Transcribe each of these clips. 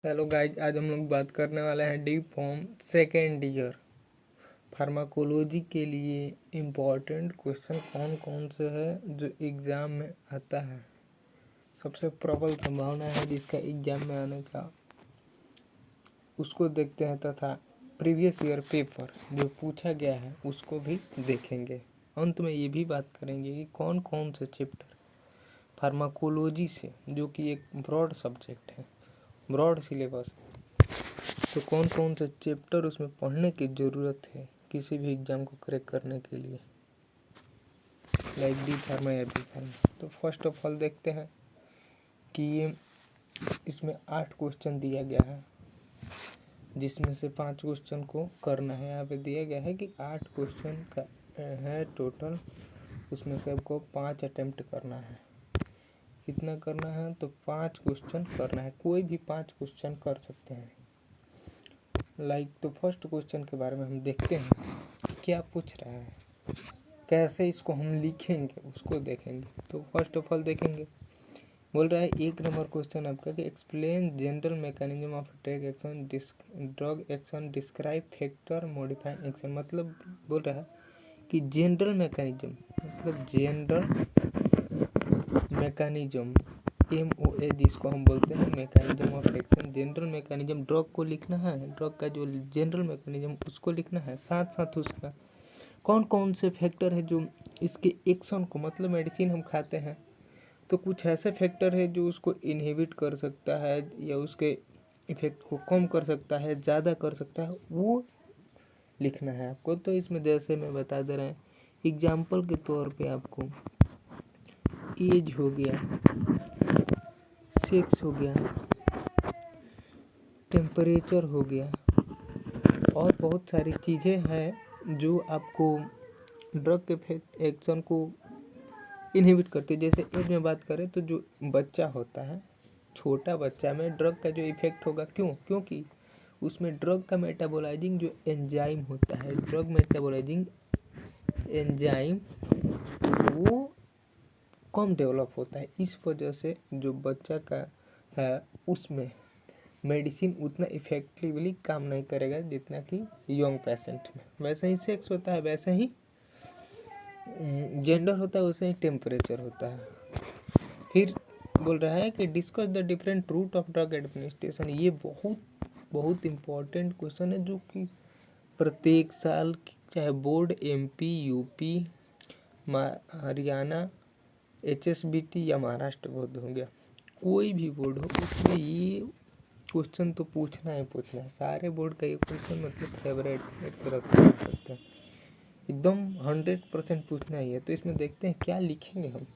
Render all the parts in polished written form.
Hello guys, आज हम लोग बात करने वाले हैं D form second year pharmacology के लिए इम्पोर्टेंट क्वेश्चन कौन कौन से हैं जो एग्ज़ाम में आता है। सबसे प्रबल संभावना है जिसका एग्ज़ाम में आने का, उसको देखते हैं तथा प्रीवियस ईयर पेपर जो पूछा गया है उसको भी देखेंगे। अंत में ये भी बात करेंगे कि कौन कौन से चैप्टर फार्माकोलॉजी से, जो कि एक ब्रॉड सब्जेक्ट है, ब्रॉड सिलेबस, तो कौन कौन से चैप्टर उसमें पढ़ने की ज़रूरत है किसी भी एग्ज़ाम को क्रैक करने के लिए, लाइक डी फार्मा या बी फार्मा। तो फर्स्ट ऑफ ऑल देखते हैं कि ये इसमें 8 क्वेश्चन दिया गया है, जिसमें से 5 क्वेश्चन को करना है। यहाँ पे दिया गया है कि 8 क्वेश्चन का है टोटल, उसमें से आपको 5 अटेम्प्ट करना है। कितना करना है? तो 5 क्वेश्चन करना है। कोई भी 5 क्वेश्चन कर सकते हैं। तो फर्स्ट क्वेश्चन के बारे में हम देखते हैं क्या पूछ रहा है, कैसे इसको हम लिखेंगे उसको देखेंगे। तो फर्स्ट ऑफ ऑल देखेंगे, बोल रहा है 1 नंबर क्वेश्चन आपका कि explain general mechanism of drug action, describe factor modifying action. मतलब बोल रहा है कि जनरल मैकेनिज्म, मतलब जनरल मैकेनिज्म MOA जिसको हम बोलते हैं, mechanism of action, general mechanism drug को लिखना है, ड्रग का जो जनरल मैकेनिज्म उसको लिखना है। साथ साथ उसका कौन कौन से फैक्टर है जो इसके एक्शन को, मतलब मेडिसिन हम खाते हैं तो कुछ ऐसे फैक्टर है जो उसको इनहिबिट कर सकता है या उसके इफेक्ट को कम कर सकता है, ज़्यादा कर सकता है, वो लिखना है आपको। तो इसमें जैसे मैं बता दे रहे हैं, एग्जाम्पल के तौर पे आपको एज हो गया, सेक्स हो गया, टेम्परेचर हो गया, और बहुत सारी चीज़ें हैं जो आपको ड्रग के एक्शन को इनहिबिट करती है। जैसे एज में बात करें तो जो बच्चा होता है, छोटा बच्चा में ड्रग का जो इफेक्ट होगा, क्योंकि उसमें ड्रग का मेटाबोलाइजिंग जो एंजाइम होता है, ड्रग मेटाबोलाइजिंग एंजाइम, वो कम डेवलप होता है। इस वजह से जो बच्चा का है उसमें मेडिसिन उतना इफेक्टिवली काम नहीं करेगा जितना कि यंग पेशेंट में। वैसे ही सेक्स होता है, वैसे ही जेंडर होता है, वैसे ही टेम्परेचर होता है। फिर बोल रहा है कि discuss the different route of drug administration. ये बहुत बहुत इम्पोर्टेंट क्वेश्चन है जो कि प्रत्येक साल चाहे board MP, UP, Haryana, HSBT या महाराष्ट्र बोर्ड हो गया, कोई भी बोर्ड हो, उसमें ये क्वेश्चन तो पूछना ही पूछना है। सारे बोर्ड का ये क्वेश्चन मतलब फेवरेट एक तरह से कह सकते हैं, एकदम 100% पूछना ही है। तो इसमें देखते हैं क्या लिखेंगे हम।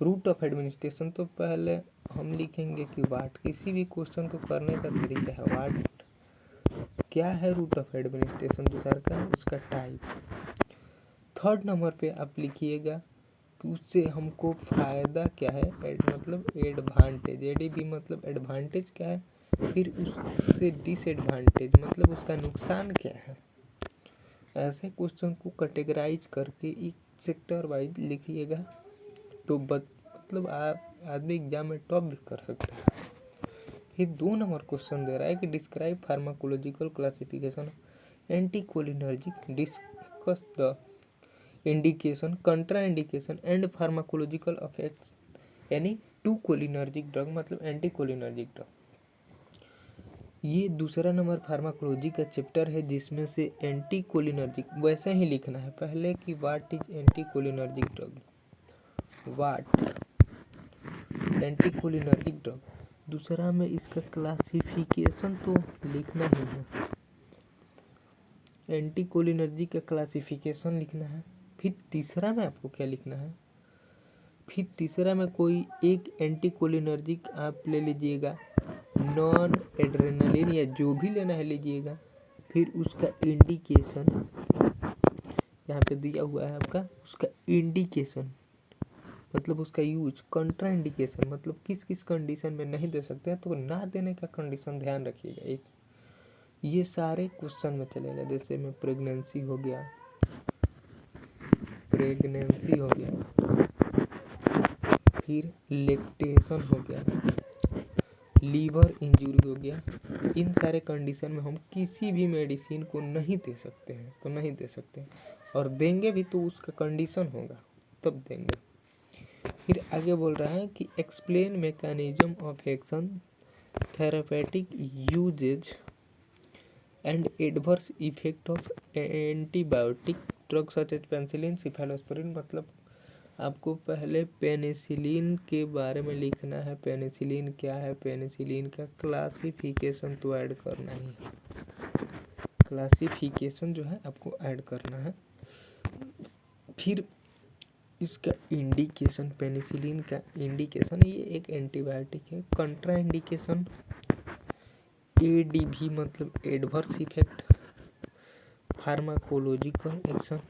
रूट ऑफ एडमिनिस्ट्रेशन, तो पहले हम लिखेंगे कि वाट, किसी भी क्वेश्चन को करने का तरीका है वाट, क्या है रूट ऑफ एडमिनिस्ट्रेशन दूसरा का, उसका टाइप। थर्ड नंबर पे आप लिखिएगा कि उससे हमको फ़ायदा क्या है, मतलब एडवांटेज, ADV मतलब एडवांटेज क्या है, फिर उससे डिसएडवांटेज मतलब उसका नुकसान क्या है। ऐसे क्वेश्चन को कैटेगराइज करके एक सेक्टर वाइज लिखिएगा तो मतलब आदमी एग्जाम में टॉप भी कर सकता है। फिर 2 नंबर क्वेश्चन दे रहा है कि describe pharmacological classification anticholinergic, discuss the indication, कंट्रा indication and pharmacological effects यानी टू कोलिनर्जिक ड्रग, मतलब एंटीकोलिनर्जिक ड्रग। ये दूसरा नंबर फार्माकोलॉजी का चैप्टर है जिसमें से एंटीकोलिनर्जिक वैसे ही लिखना है पहले कि what is anticholinergic drug, what anticholinergic drug. दूसरा में इसका क्लासिफिकेशन तो लिखना ही है, एंटीकोलिनर्जिक का क्लासिफिकेशन लिखना है। फिर तीसरा में आपको क्या लिखना है, फिर तीसरा में कोई एक एंटीकोलिनर्जिक आप ले लीजिएगा, नॉन एड्रेनालिन या जो भी लेना है लीजिएगा। फिर उसका इंडिकेशन यहाँ पे दिया हुआ है आपका, उसका इंडिकेशन मतलब उसका यूज, कंट्रा इंडिकेशन मतलब किस किस कंडीशन में नहीं दे सकते हैं तो ना देने का कंडीशन ध्यान रखिएगा। एक ये सारे क्वेश्चन में चलेगा। जैसे में प्रेगनेंसी हो गया, फिर लेक्टेशन हो गया, लीवर इंजरी हो गया, इन सारे कंडीशन में हम किसी भी मेडिसिन को नहीं दे सकते हैं, तो नहीं दे सकते, और देंगे भी तो उसका कंडीशन होगा तब देंगे। फिर आगे बोल रहा है कि explain mechanism of action, therapeutic uses and adverse effect of antibiotic drug such as penicillin, cephalosporin. मतलब आपको पहले पेनिसिलिन के बारे में लिखना है, पेनिसिलिन क्या है, पेनिसिलिन का क्लासिफिकेशन तो ऐड करना ही है, क्लासिफिकेशन जो है आपको ऐड करना है। फिर इसका इंडिकेशन, पेनिसिलिन का इंडिकेशन, ये एक एंटीबायोटिक है। कंट्रा इंडिकेशन एडीवी मतलब adverse effect, pharmacological action,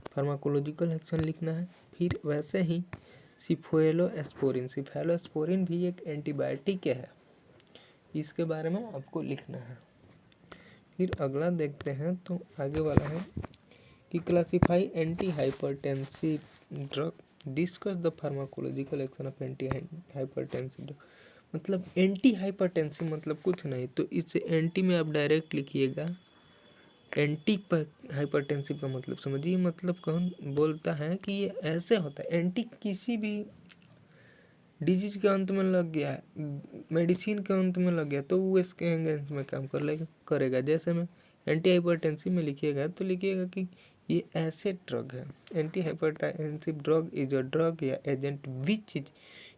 pharmacological action लिखना है। फिर वैसे ही सिफेलोस्पोरिन, सिफेलोस्पोरिन भी एक एंटीबायोटिक है, इसके बारे में आपको लिखना है। फिर अगला देखते हैं, तो आगे वाला है कि classify anti hypertensive drug, discuss the pharmacological action of anti hypertensive drug. मतलब एंटी हाइपरटेंसिव मतलब कुछ नहीं, तो इससे एंटी में आप डायरेक्ट लिखिएगा, एंटी हाइपरटेंसिव का मतलब समझिए। मतलब कौन बोलता है कि ये ऐसे होता है, एंटी किसी भी डिजीज के अंत में लग गया है, मेडिसिन के अंत में लग गया, तो वो इसके अगेंस्ट में काम करेगा। जैसे में एंटी हाइपरटेंसिव में लिखिएगा तो लिखिएगा कि ये ऐसे ड्रग है। Anti hypertensive drug is a drug या agent which is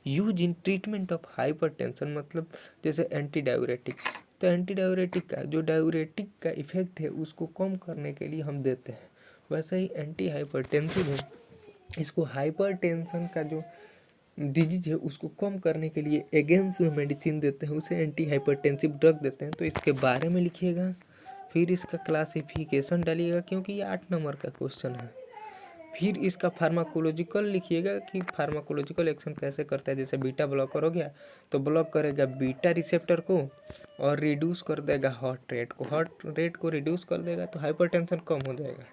use in treatment of hypertension. मतलब जैसे एंटी डाययूरेटिक, तो एंटी डाययूरेटिक का जो डाययूरेटिक का इफेक्ट है उसको कम करने के लिए हम देते हैं, वैसे ही एंटी हाइपरटेंसिव है, इसको हाइपरटेंशन का जो डिजीज है उसको कम करने के लिए अगेंस्ट में मेडिसिन देते हैं, उसे एंटी हाइपरटेंसिव ड्रग देते हैं। तो इसके बारे में लिखिएगा, फिर इसका क्लासिफिकेशन डालिएगा क्योंकि ये 8 नंबर का क्वेश्चन है। फिर इसका फार्माकोलॉजिकल लिखिएगा कि फार्माकोलॉजिकल एक्शन कैसे करता है। जैसे बीटा ब्लॉकर हो गया तो ब्लॉक करेगा बीटा रिसेप्टर को और रिड्यूस कर देगा हार्ट रेट को, हार्ट रेट को रिड्यूस कर देगा तो हाइपरटेंशन कम हो जाएगा।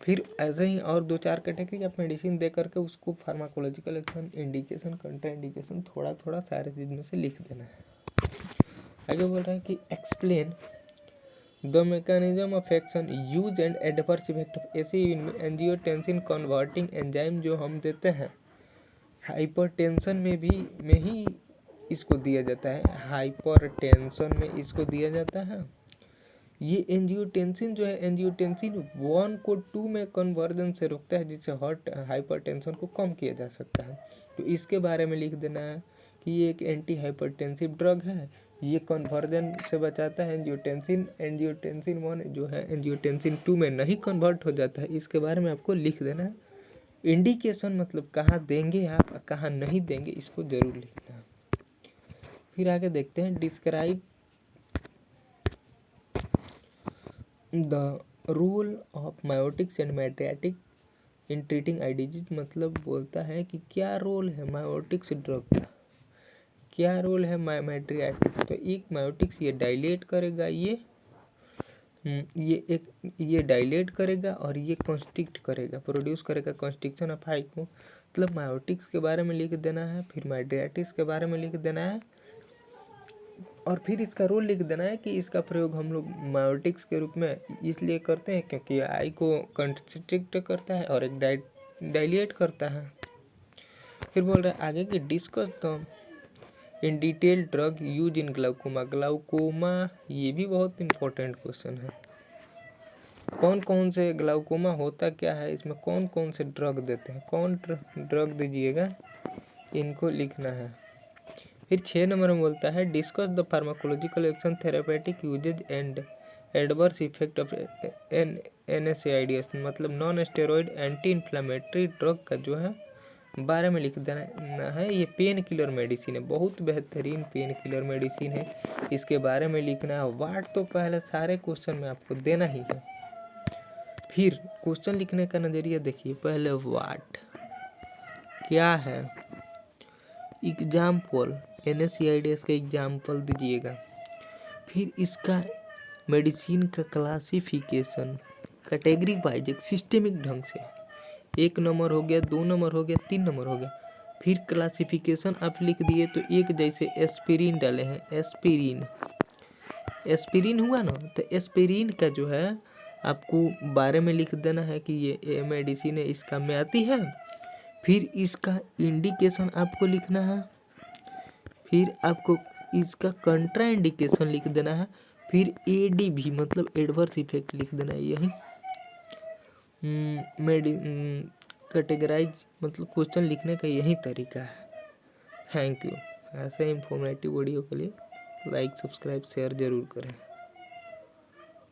फिर ऐसे ही और 2-4 कैटेगरी आप मेडिसिन दे करके उसको फार्माकोलॉजिकल एक्शन, इंडिकेशन, कंट्रा इंडिकेशन थोड़ा थोड़ा सारे चीज़ में से लिख देना है। आगे बोल रहा है कि explain the mechanism of action, use and adverse effect of angiotensin converting enzyme, जो हम देते हैं हाइपरटेंशन में ही इसको दिया जाता है, हाइपरटेंशन में इसको दिया जाता है। ये एंजियोटेंसिन जो है, एंजियोटेंसिन 1 को 2 में कन्वर्जन से रोकता है, जिससे हार्ट हाइपरटेंशन को कम किया जा सकता है। तो इसके बारे में लिख देना है कि ये एक एंटी हाइपरटेंसिव ड्रग है, ये कन्वर्जन से बचाता है। एंजियोटेंसिन 1 जो है एंजियोटेंसिन 2 में नहीं कन्वर्ट हो जाता है, इसके बारे में आपको लिख देना है। इंडिकेशन मतलब कहाँ देंगे आप, कहाँ नहीं देंगे, इसको जरूर लिखना है। फिर आगे देखते हैं, describe the role of miotics and mydriatic in treating eye disease. मतलब बोलता है कि क्या रोल है मायोटिक्स ड्रग का, क्या रोल है मैट्रियाटिक्स। तो एक मायोटिक्स ये डायलेट करेगा, ये डायलेट करेगा और ये कॉन्स्ट्रिक्ट करेगा, प्रोड्यूस करेगा कॉन्स्ट्रिक्शन ऑफ हाइपो। मतलब मायोटिक्स के बारे में लिख देना है, फिर मैट्रियाटिक्स के बारे में लिख देना है, और फिर इसका रोल लिख देना है कि इसका प्रयोग हम लोग मायोटिक्स के रूप में इसलिए करते हैं क्योंकि आई को कंस्ट्रिक्ट करता है और एक डायलेट करता है। फिर बोल रहा है आगे कि discuss the in detail drug use in glaucoma. Glaucoma ये भी बहुत इंपॉर्टेंट क्वेश्चन है, कौन कौन से ग्लाउकोमा होता क्या है, इसमें कौन कौन से ड्रग देते हैं, कौन ड्रग दीजिएगा, इनको लिखना है। फिर 6 नंबर में बोलता है discuss the pharmacological action, therapeutic uses and adverse effect of NSAIDs। मतलब non steroid anti inflammatory drug का जो है बारे में लिख देना है। ये पेन किलर मेडिसिन है, बहुत बेहतरीन पेन किलर मेडिसिन है, इसके बारे में लिखना है। वाट तो पहले सारे क्वेश्चन में आपको देना ही है। फिर क्वेश्चन लिखने का नज़रिया देखिए, पहले वाट क्या है, एग्जाम्पल NSAIDs का एग्जाम्पल दीजिएगा। फिर इसका मेडिसिन का क्लासिफिकेशन कैटेगरी वाइज एक सिस्टेमिक ढंग से, 1 नंबर हो गया, 2 नंबर हो गया, 3 नंबर हो गया। फिर क्लासिफिकेशन आप लिख दिए तो एक जैसे एस्पिरिन डाले हैं, एस्पिरिन हुआ ना, तो एस्पिरिन का जो है आपको बारे में लिख देना है कि ये मेडिसिन है, इस काम में आती है। फिर इसका इंडिकेशन आपको लिखना है, फिर आपको इसका कंट्रा इंडिकेशन लिख देना है, फिर ADV मतलब एडवर्स इफेक्ट लिख देना है। यही कैटेगराइज मतलब क्वेश्चन लिखने का यही तरीका है। Thank you. ऐसे इंफॉर्मेटिव वीडियो के लिए लाइक, सब्सक्राइब, शेयर ज़रूर करें।